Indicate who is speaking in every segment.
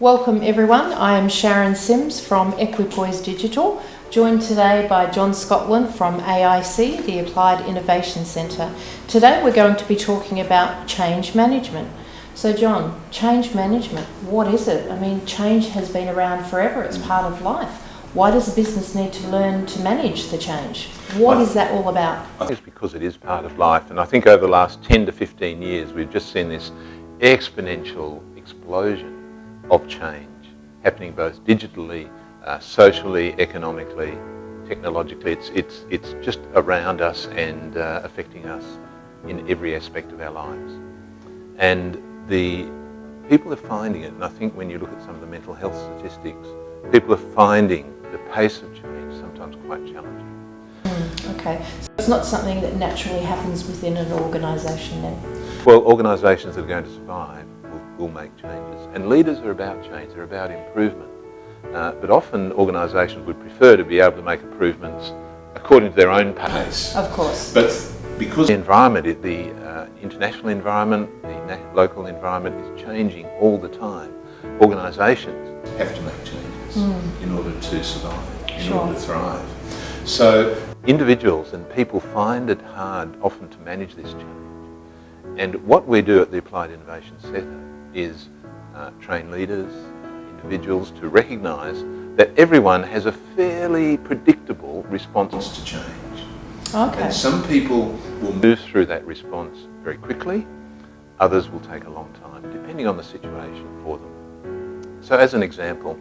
Speaker 1: Welcome everyone, I am Sharon Sims from Equipoise Digital, joined today by John Scotland from AIC, the Applied Innovation Centre. Today we're going to be talking about change management. So John, change management, what is it? I mean, change has been around forever, it's part of life. Why does a business need to learn to manage the change? What is that all about?
Speaker 2: I think it's because it is part of life, and I think over the last 10 to 15 years we've just seen this exponential explosion of change happening both digitally, socially, economically, technologically. It's just around us and affecting us in every aspect of our lives. And the people are finding it, and I think when you look at some of the mental health statistics, people are finding the pace of change sometimes quite challenging.
Speaker 1: Okay, so it's not something that naturally happens within an organisation then?
Speaker 2: Well, organisations that are going to survive will make changes, and leaders are about change, they're about improvement. But often organisations would prefer to be able to make improvements according to their own pace.
Speaker 1: Of course.
Speaker 2: But because the environment, the international environment, the local environment is changing all the time, organisations have to make changes in order to survive, in order to thrive. So individuals and people find it hard often to manage this change. And what we do at the Applied Innovation Centre is train leaders, individuals to recognise that everyone has a fairly predictable response to change.
Speaker 1: Okay.
Speaker 2: And some people will move through that response very quickly, others will take a long time, depending on the situation for them. So as an example,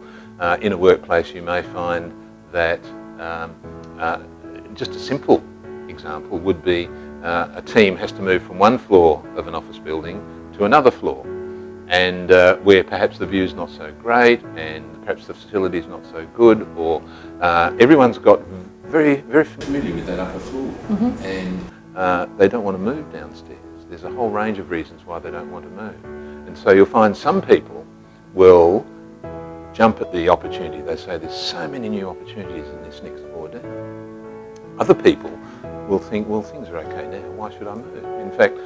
Speaker 2: in a workplace you may find that just a simple example would be a team has to move from one floor of an office building to another floor, and where perhaps the view's not so great and perhaps the facility's not so good, or everyone's got very familiar with that upper floor and they don't want to move downstairs. There's a whole range of reasons why they don't want to move. And so you'll find some people will jump at the opportunity. They say there's so many new opportunities in this next floor down. Other people will think, well, things are okay now, why should I move? In fact,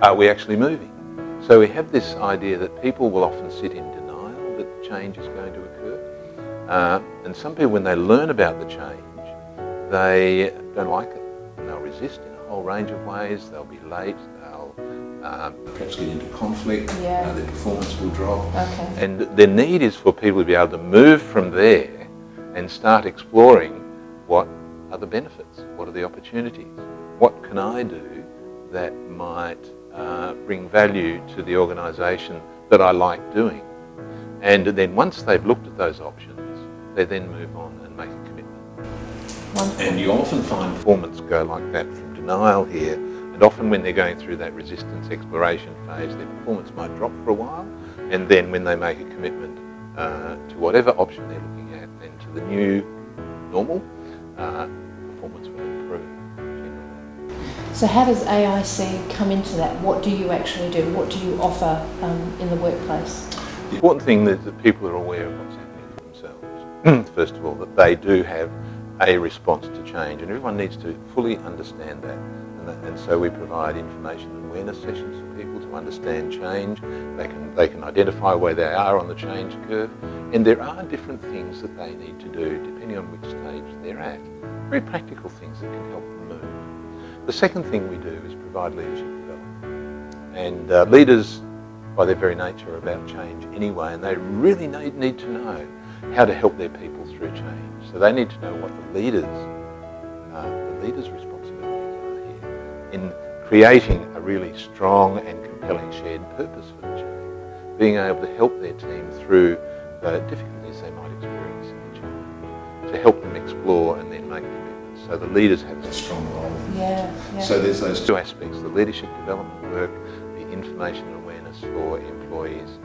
Speaker 2: are we actually moving? So we have this idea that people will often sit in denial that change is going to occur. And some people, when they learn about the change, they don't like it. And they'll resist in a whole range of ways. They'll be late, they'll perhaps get into conflict, their performance will drop. Okay. And the need is for people to be able to move from there and start exploring what are the benefits, what are the opportunities, what can I do that might bring value to the organisation that I like doing. And then once they've looked at those options, they then move on and make a commitment. Wonderful. And you often find performance go like that from denial here, and often when they're going through that resistance exploration phase, their performance might drop for a while, and then when they make a commitment to whatever option they're looking at and to the new normal, performance will improve.
Speaker 1: So how does AIC come into that? What do you actually do? What do you offer in the workplace?
Speaker 2: The important thing is that people are aware of what's happening for themselves. First of all, that they do have a response to change, and everyone needs to fully understand that. And so we provide information and awareness sessions for people to understand change. They can identify where they are on the change curve, and there are different things that they need to do depending on which stage they're at. Very practical things that can help them move. The second thing we do is provide leadership development. And leaders, by their very nature, are about change anyway, and they really need to know how to help their people through change. So they need to know what the leaders' responsibilities are here in creating a really strong and compelling shared purpose for the change, being able to help their team through the difficulties they might experience in the change, to help them explore and then make commitments. So the leaders have a strong role. So there's those two aspects, the leadership development work, the information and awareness for employees,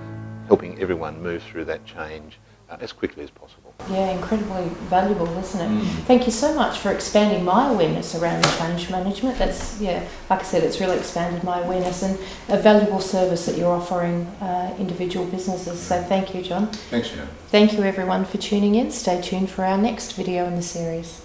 Speaker 2: helping everyone move through that change as quickly as possible.
Speaker 1: Yeah, incredibly valuable, isn't it? Thank you so much for expanding my awareness around change management. That's, like I said, it's really expanded my awareness, and a valuable service that you're offering individual businesses. So thank you, John.
Speaker 2: Thanks, Sharon.
Speaker 1: Thank you everyone for tuning in. Stay tuned for our next video in the series.